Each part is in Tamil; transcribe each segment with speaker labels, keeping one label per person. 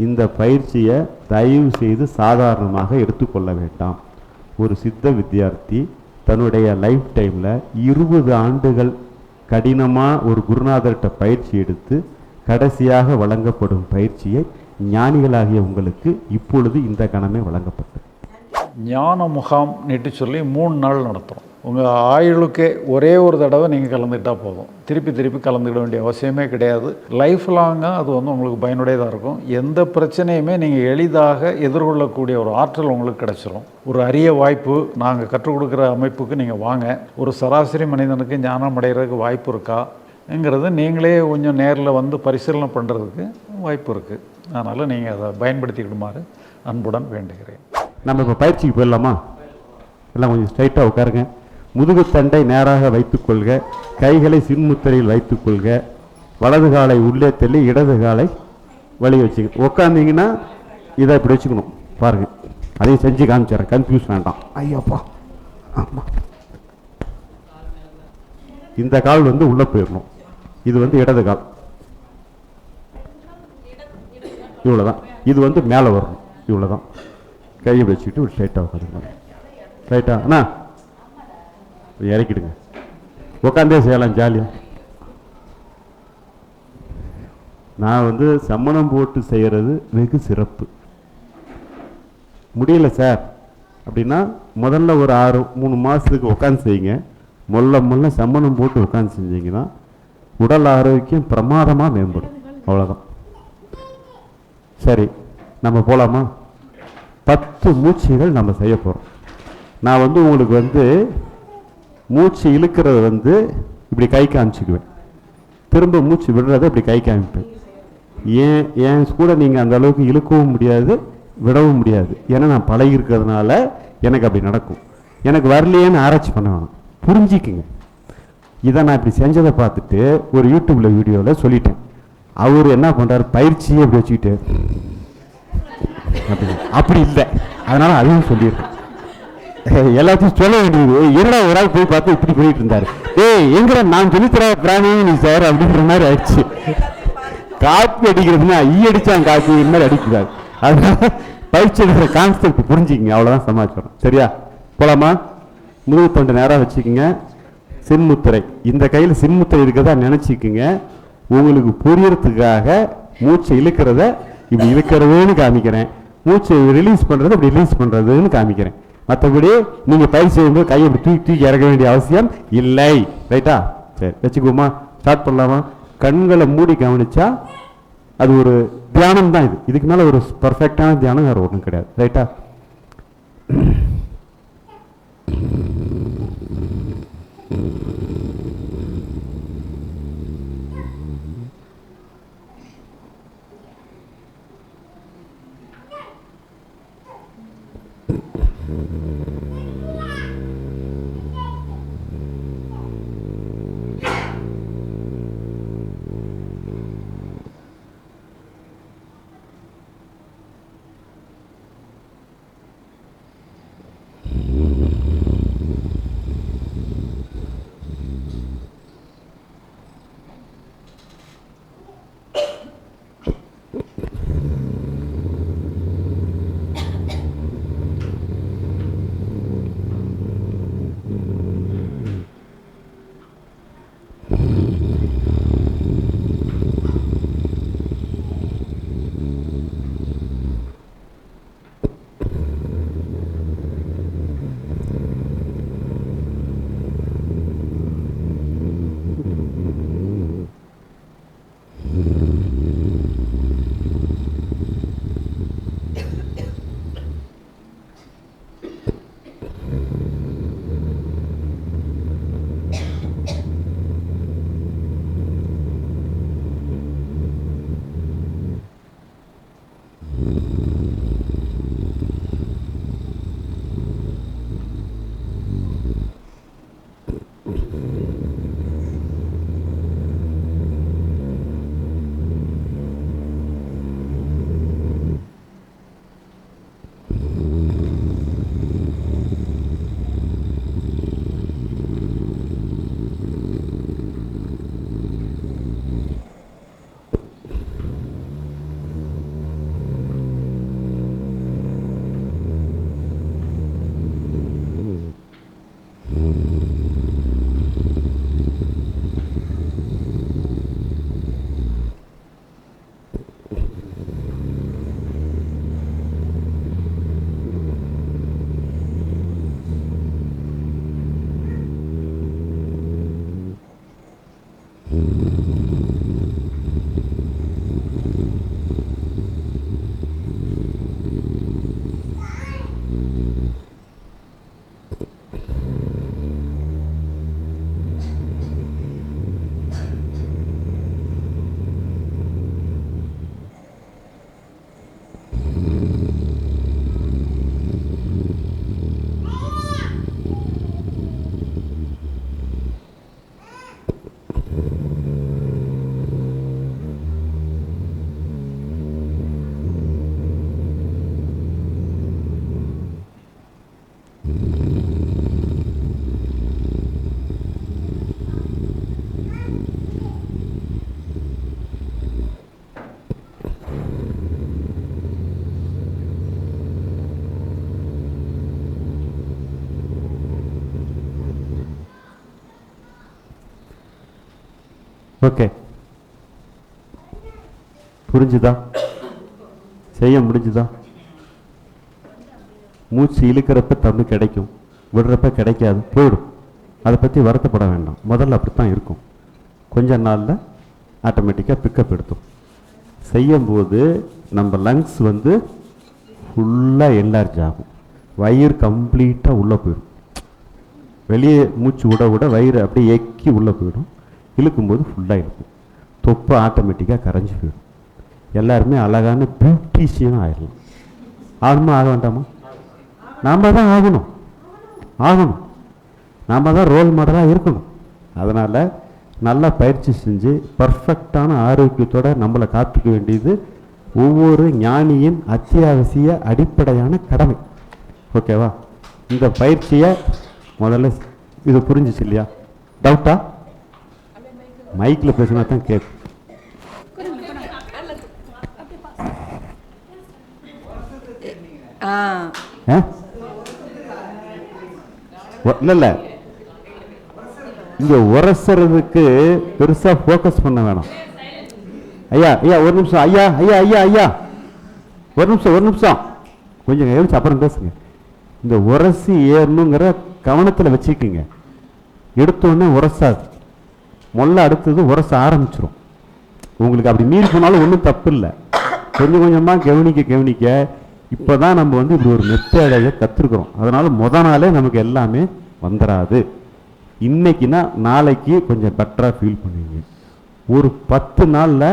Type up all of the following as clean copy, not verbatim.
Speaker 1: இந்த பயிற்சியை தயவு செய்து சாதாரணமாக எடுத்துக்கொள்ள வேண்டாம். ஒரு சித்த வித்தியார்த்தி தன்னுடைய லைஃப் டைமில் 20 ஆண்டுகள் கடினமாக ஒரு குருநாதர்கிட்ட பயிற்சி எடுத்து கடைசியாக வழங்கப்படும் பயிற்சியை ஞானிகளாகிய உங்களுக்கு இப்பொழுது இந்த கணமே வழங்கப்பட்டது.
Speaker 2: ஞான முகாம் நீட்டு சொல்லி 3 நாள் நடத்துகிறோம். உங்கள் ஆயுளுக்கே ஒரே ஒரு தடவை நீங்கள் கலந்துக்கிட்டால் போதும். திருப்பி கலந்துக்கிட வேண்டிய அவசியமே கிடையாது. லைஃப் லாங்காக அது உங்களுக்கு பயனுடையதாக இருக்கும். எந்த பிரச்சனையுமே நீங்கள் எளிதாக எதிர்கொள்ளக்கூடிய ஒரு ஆற்றல் உங்களுக்கு கிடச்சிரும். ஒரு அரிய வாய்ப்பு. நாங்கள் கற்றுக் கொடுக்குற அமைப்புக்கு நீங்கள் வாங்க. ஒரு சராசரி மனிதனுக்கு ஞானம் அடைகிறதுக்கு வாய்ப்பு இருக்காங்கிறது நீங்களே கொஞ்சம் நேரில் வந்து பரிசீலனை பண்ணுறதுக்கு வாய்ப்பு இருக்குது. அதனால் நீங்கள் அதை பயன்படுத்திக்கிடுமாறு அன்புடன் வேண்டுகிறேன்.
Speaker 1: நம்ம இப்போ பயிற்சிக்கு போயிடலாமா? எல்லாம் கொஞ்சம் ஸ்ட்ரைட்டாக உட்காருங்க. முதுகுத்தண்டை நேராக வைத்துக்கொள்க. கைகளை சின்முத்திரையில் வைத்துக்கொள்க. வலது காலை உள்ளே தள்ளி இடது காலை வழி வச்சுக்க. உட்காந்திங்கன்னா இதை இப்படி வச்சுக்கணும். பாருங்கள், அதையும் செஞ்சு காமிச்சிடறேன், கன்ஃபியூஸ் வேண்டாம். ஐயோப்பா, ஆமாம். இந்த கால் வந்து உள்ளே போயிடணும். இது வந்து இடது கால், இவ்வளோதான். இது வந்து மேலே வரணும், இவ்வளோதான். கையை வச்சுக்கிட்டு ஒரு ஸ்ட்ரைட்டாக உட்காந்துங்க. ரைட்டா அண்ணா? இறக்கிடுங்க. உட்காந்தே செய்யலாம் ஜாலியாக. நான் வந்து சம்மணம் போட்டு செய்கிறது வெகு சிறப்பு. முடியல சார் அப்படின்னா முதல்ல ஒரு 3 மாதத்துக்கு உட்காந்து செய்யுங்க. மொல்ல சம்மணம் போட்டு உட்காந்து செஞ்சீங்கன்னா உடல் ஆரோக்கியம் பிரமாதமாக மேம்படும். அவ்வளோதான். சரி, நம்ம போகலாமா? 10 மூச்சுகள் நம்ம செய்ய போகிறோம். நான் வந்து உங்களுக்கு வந்து மூச்சு இழுக்கிறத வந்து இப்படி கை காமிச்சிக்குவேன். திரும்ப மூச்சு விடுறத இப்படி கை காமிப்பேன். ஏன் கூட நீங்கள் அந்த அளவுக்கு இழுக்கவும் முடியாது, விடவும் முடியாது. ஏன்னா நான் பழகி இருக்கிறதுனால எனக்கு அப்படி நடக்கும். எனக்கு வரலையேன்னு ஆராய்ச்சி பண்ண வேணும். புரிஞ்சிக்குங்க. இதை நான் இப்படி செஞ்சதை பார்த்துட்டு ஒரு யூடியூப்ல வீடியோவில் சொல்லிட்டேன். அவர் என்ன பண்ணுறாரு, பயிற்சியை இப்படி வச்சுக்கிட்டு அப்படி இல்லை. அதனால அதையும் சொல்லிடுறேன். எல்லாத்தையும் சொல்ல வேண்டியது. என்னடா ஒரு ஆள் போய் பார்த்து இப்படி பண்ணிட்டு இருந்தாரு. எங்கிற நான் சொல்லித்தர பிராணி நீ சார் அப்படின்ற மாதிரி ஆயிடுச்சு. காப்பி அடிக்கிறதுனா அடிச்சான் காப்பி மாதிரி அடிக்கிறாரு. அதனால பயிற்சி எடுக்கிற கான்செப்ட் புரிஞ்சுக்கிங்க. அவ்வளோதான் சமாச்சாரம். சரியா? போலாமா? முதுகு தொண்டை நேராக வச்சுக்கோங்க. சின்முத்திரை, இந்த கையில் சின்முத்திரை இருக்கிறதா நினச்சிக்குங்க. உங்களுக்கு புரியறதுக்காக மூச்சை இழுக்கிறத இப்படி இழுக்கிறதுன்னு காமிக்கிறேன், மூச்சை ரிலீஸ் பண்ணுறது இப்படி ரிலீஸ் பண்ணுறதுன்னு காமிக்கிறேன். மற்றபடி நீங்கள் பயிற்சி செய்யும்போது கையை இப்படி தூக்கி இறக்க வேண்டிய அவசியம் இல்லை. ரைட்டா? சரி, வச்சுக்குவோமா? ஸ்டார்ட் பண்ணலாமா? கண்களை மூடி கவனிச்சா அது ஒரு தியானம் தான். இதுக்கு மேலே ஒரு பர்ஃபெக்டான தியானம் வேறு ஒன்றும் கிடையாது. ரைட்டா? ஓகே, புரிஞ்சுதா? செய்ய முடிஞ்சுதா? மூச்சு இழுக்கிறப்ப தண்ணி கிடைக்கும், விடுறப்ப கிடைக்காது, போயிடும். அதை பற்றி வருத்தப்பட வேண்டாம். முதல்ல அப்படித்தான் இருக்கும். கொஞ்ச நாளில் ஆட்டோமேட்டிக்காக பிக்கப் எடுத்தோம். செய்யும்போது நம்ம லங்ஸ் வந்து ஃபுல்லாக என்லார்ஜ் ஆகும், வயிறு கம்ப்ளீட்டாக உள்ளே போயிடும். வெளியே மூச்சு விட விட வயிறு அப்படியே எக்கி உள்ளே போயிடும். இழுக்கும்போது ஃபுல்லாக இருக்கும். தொப்பை ஆட்டோமேட்டிக்காக கரைஞ்சி போயிடும். எல்லாருமே அழகான பியூட்டிஷியனாக ஆயிடலாம். ஆகணுமா ஆக வேண்டாமா? நாம் தான் ஆகணும், ஆகணும். நாம் தான் ரோல் மாடலாக இருக்கணும். அதனால் நல்லா பயிற்சி செஞ்சு பர்ஃபெக்டான ஆரோக்கியத்தோடு நம்மளை காத்துக்க வேண்டியது ஒவ்வொரு ஞானியின் அத்தியாவசிய அடிப்படையான கடமை. ஓகேவா? இந்த பயிற்சியை முதல்ல இது புரிஞ்சிச்சு இல்லையா? டவுட்டா? மைக்கில் பேசினா தான் கேட்கும். இல்லை இல்லை, இங்கே உரசுறதுக்கு பெருசாக ஃபோக்கஸ் பண்ண வேணாம். ஐயா ஐயா ஒரு நிமிஷம், ஐயா ஐயா ஐயா ஐயா ஒரு நிமிஷம் கொஞ்சம் எழுச்சி அப்புறம் பேசுங்க. இந்த உரசி ஏறணுங்கிற கவனத்தில் வச்சுக்கிங்க. எடுத்தோடனே உரசாது, மொல்ல அடுத்தது உரச ஆரம்பிச்சிடும். உங்களுக்கு அப்படி மீறி போனாலும் ஒன்றும் தப்பு இல்லை. கொஞ்சம் கொஞ்சமாக கவனிக்க இப்போ தான் நம்ம வந்து இப்படி ஒரு மெத்தேடையை கற்றுருக்குறோம். அதனால் நாளே நமக்கு எல்லாமே வந்துடாது. இன்னைக்குன்னா நாளைக்கு கொஞ்சம் பெட்டராக ஃபீல் பண்ணுவீங்க. ஒரு 10 நாளில்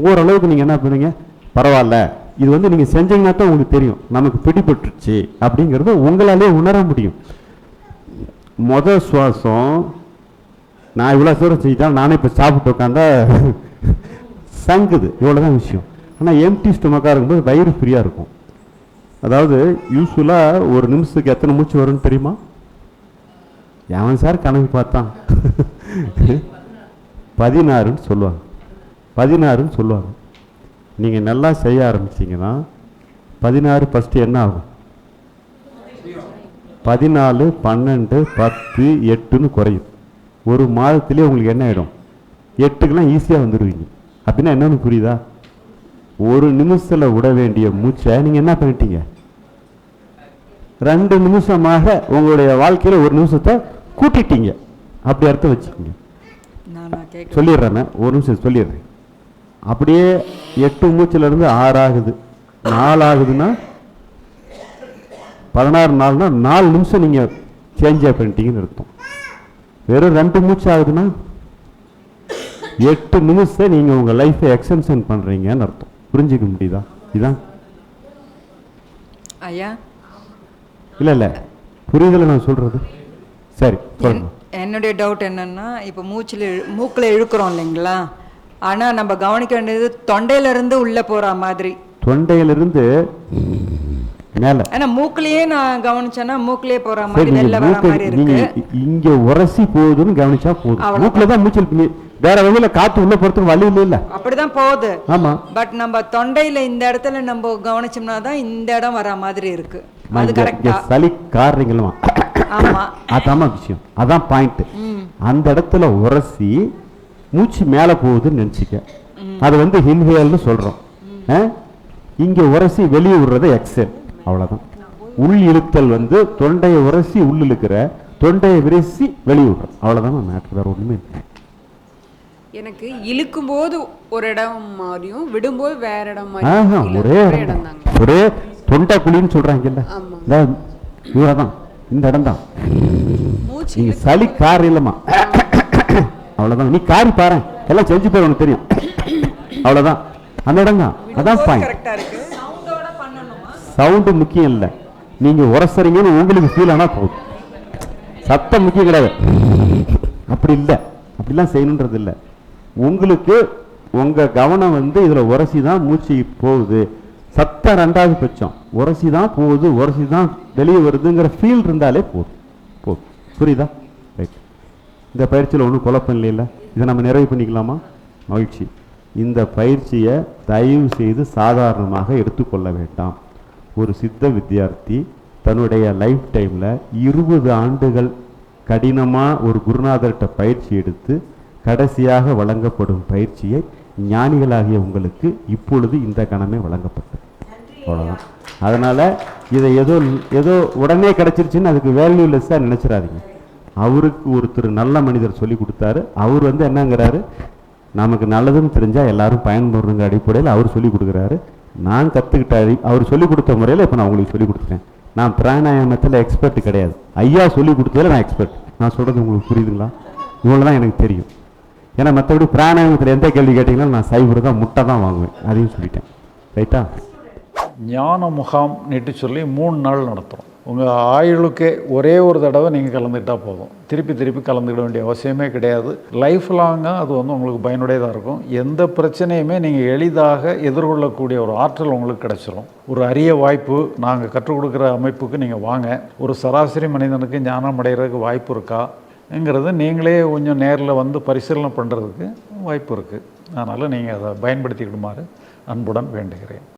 Speaker 1: ஓரளவுக்கு நீங்கள் என்ன பண்ணுவீங்க, பரவாயில்ல இது வந்து நீங்கள் செஞ்சீங்கன்னா தான் உங்களுக்கு தெரியும் நமக்கு பிடிபட்டுருச்சு அப்படிங்கிறத உங்களாலே உணர முடியும். சுவாசம் நான் இவ்வளோ தூரம் செஞ்சுட்டாலும் நானே இப்போ சாப்பிட்டு உட்காந்தா சங்குது, இவ்வளோதான் விஷயம். ஆனால் எம்டி ஸ்டொமக்காக இருக்கும்போது வயிறு ஃப்ரீயாக இருக்கும். அதாவது யூஸ்வலாக ஒரு நிமிஷத்துக்கு எத்தனை மூச்சு வரும்னு தெரியுமா? எவன் சார் கணக்கு பார்த்தான் 16ன்னு சொல்லுவாங்க. 16ன்னு சொல்லுவாங்க. நீங்கள் நல்லா செய்ய ஆரம்பிச்சிங்கன்னா 16 ஃபஸ்ட்டு என்ன ஆகும்? 14, 12, 10, 8ன்னு குறையும். ஒரு மாதத்துலேயே உங்களுக்கு என்ன ஆகிடும்? 8க்குலாம் ஈஸியாக வந்துடுவீங்க. அப்படின்னா என்னன்னு புரியுதா? ஒரு நிமிஷத்தில் விட வேண்டிய மூச்சை நீங்கள் என்ன பண்ணிட்டீங்க? 2 நிமிஷமாக உங்களுடைய வாழ்க்கையில் ஒரு நிமிஷத்தை கூட்டிட்டீங்க. அப்படி அர்த்தம் வச்சுக்கோங்க. சொல்லிடுறேன், ஒரு நிமிஷம் சொல்லிடுறேன். அப்படியே 8 மூச்சிலிருந்து 6 ஆகுது, 4 ஆகுதுன்னா 16 நாள்னா 4 நிமிஷம் நீங்கள் சேஞ்சாக பண்ணிட்டீங்கன்னு அர்த்தம். வெறும் 2 மூச்சு ஆகுதுன்னா 8 நிமிஷம் நீங்கள் உங்கள் லைஃப்பை எக்ஸ்டென்ஷன் பண்ணுறீங்கன்னு அர்த்தம். புரிஞ்சிக்க முடியுதா? இதுதான்
Speaker 3: ஐயா.
Speaker 1: இல்லை புரியுதில்லை நான் சொல்கிறது? சரி சொல்லுங்க.
Speaker 3: என்னுடைய டவுட் என்னன்னா, இப்போ மூக்கில் இழுக்கிறோம் இல்லைங்களா, ஆனால் நம்ம கவனிக்க வேண்டியது தொண்டையிலிருந்து உள்ளே போகிற மாதிரி.
Speaker 1: தொண்டையிலிருந்து மேலே,
Speaker 3: ஏன்னா மூக்கிலேயே நான் கவனிச்சேன்னா மூக்கிலேயே போகிற மாதிரி வெளில வர மாதிரி இருக்கு.
Speaker 1: இங்கே உரசி போகுதுன்னு கவனிச்சா போதும். மூக்கில் தான் மூச்சு, வேற வழியில காற்று உள்ள போகிறதுக்கு வழி இல்லை. அப்படிதான் போகுது. ஆமாம். பட் நம்ம தொண்டையில் இந்த இடத்துல நம்ம கவனிச்சோம்னா தான் இந்த இடம் வர மாதிரி இருக்கு. அது கரெக்டா? சளி காரணங்களா? ஆமாம், அதாம்மா விஷயம், அதான் பாயிண்ட். அந்த இடத்துல உரசி மூச்சு மேலே போகுதுன்னு நினச்சிக்க. அது வந்து இன்ஹேல்னு சொல்கிறோம். இங்கே உரசி வெளியே விடுறத எக்ஸேல், அவ்வளோதான். உள் இழுத்தல் வந்து தொண்டையை உரசி உள் இழுக்கிற, தொண்டையை விரசி வெளியே விடுறோம், அவ்வளோதான் மேட்ரு, வேறு ஒன்றுமே இல்லை.
Speaker 4: எனக்கு இழுக்கும் போது ஒரு இடம் மாறியும் விடும்போது வேற இடம் மாறி
Speaker 1: ஒரே தொண்டை குழின்னு சொல்றாங்கல்ல, இவ்வளவுதான், இந்த இடம் தான். நீங்க சளி கார் இல்லம்மா, அவ்வளவுதான். நீ காரி பாரு, எல்லாம் செஞ்சு போய் உனக்கு தெரியும், அவ்வளவுதான். அந்த இடம் தான், அதான் பாயிண்ட். சவுண்டு முக்கியம் இல்லை, நீங்க உரசறீங்கன்னு உங்களுக்கு ஃபீல் ஆனா போதும். சத்தம் முக்கியம் கிடையாது. அப்படி இல்லை, அப்படிலாம் செய்யணுன்றது இல்லை. உங்களுக்கு உங்க கவனம் வந்து இதுல உரசி தான் மூச்சு போகுது, சத்தம் 2வது பட்சம், உரசி தான் போகுது, உரசி தான் வெளியே வருதுங்கிற ஃபீல் இருந்தாலே போதும். புரியுதா? ரைட். இந்த பயிற்சியில் ஒன்றும் குழப்பம் இல்லைல்ல, இதை நம்ம நிறைவு பண்ணிக்கலாமா? மகிழ்ச்சி. இந்த பயிற்சியை தயவு செய்து சாதாரணமாக எடுத்துக்கொள்ள வேண்டாம். ஒரு சித்த வித்தியார்த்தி தன்னுடைய லைஃப் டைமில் 20 ஆண்டுகள் கடினமாக ஒரு குருநாதர்கிட்ட பயிற்சி எடுத்து கடைசியாக வழங்கப்படும் பயிற்சியை ஞானிகளாகிய உங்களுக்கு இப்பொழுது இந்த கணமே வழங்கப்பட்டது. அவ்வளோதான். அதனால் இதை ஏதோ உடனே கிடச்சிருச்சுன்னு அதுக்கு வேல்யூலெஸ்ஸாக நினச்சிடாதீங்க. அவருக்கு ஒருத்தர் நல்ல மனிதர் சொல்லி கொடுத்தாரு. அவர் என்னங்கிறாரு, நமக்கு நல்லதுன்னு தெரிஞ்சால் எல்லாரும் பயன்படுறங்க அடிப்படையில் அவர் சொல்லி கொடுக்குறாரு. நான் கற்றுக்கிட்ட அவர் சொல்லிக் கொடுத்த முறையில் இப்போ நான் உங்களுக்கு சொல்லி கொடுத்துட்டேன். நான் பிராணாயாமத்தில் எக்ஸ்பர்ட் கிடையாது. ஐயா சொல்லி கொடுத்ததில் நான் எக்ஸ்பர்ட். நான் சொல்கிறது உங்களுக்கு புரியுதுங்களா? இவ்வளோ தான் எனக்கு தெரியும். ஏன்னா மற்றபடி பிராணாயாமத்தில் எந்த கேள்வி கேட்டிங்கன்னா நான் சைபர் தான் முட்டை தான் வாங்குவேன். அதையும் சொல்லிட்டேன். ரைட்டா?
Speaker 2: ஞான முகாம் நீட்டு சொல்லி 3 நாள் நடத்துகிறோம். உங்கள் ஆயுளுக்கே ஒரே ஒரு தடவை நீங்கள் கலந்துக்கிட்டால் போதும். திருப்பி கலந்துக்கிட வேண்டிய அவசியமே கிடையாது. லைஃப் லாங்காக அது உங்களுக்கு பயனுடையதாக இருக்கும். எந்த பிரச்சனையுமே நீங்கள் எளிதாக எதிர்கொள்ளக்கூடிய ஒரு ஆற்றல் உங்களுக்கு கிடைச்சிரும். ஒரு அரிய வாய்ப்பு. நாங்கள் கற்றுக் கொடுக்குற அமைப்புக்கு நீங்கள் வாங்க. ஒரு சராசரி மனிதனுக்கு ஞானம் அடைகிறதுக்கு வாய்ப்பு இருக்காங்கிறது நீங்களே கொஞ்சம் நேரில் வந்து பரிசீலனை பண்ணுறதுக்கு வாய்ப்பு இருக்குது. அதனால் நீங்கள் அதை பயன்படுத்திக்கிடுமாறு அன்புடன் வேண்டுகிறேன்.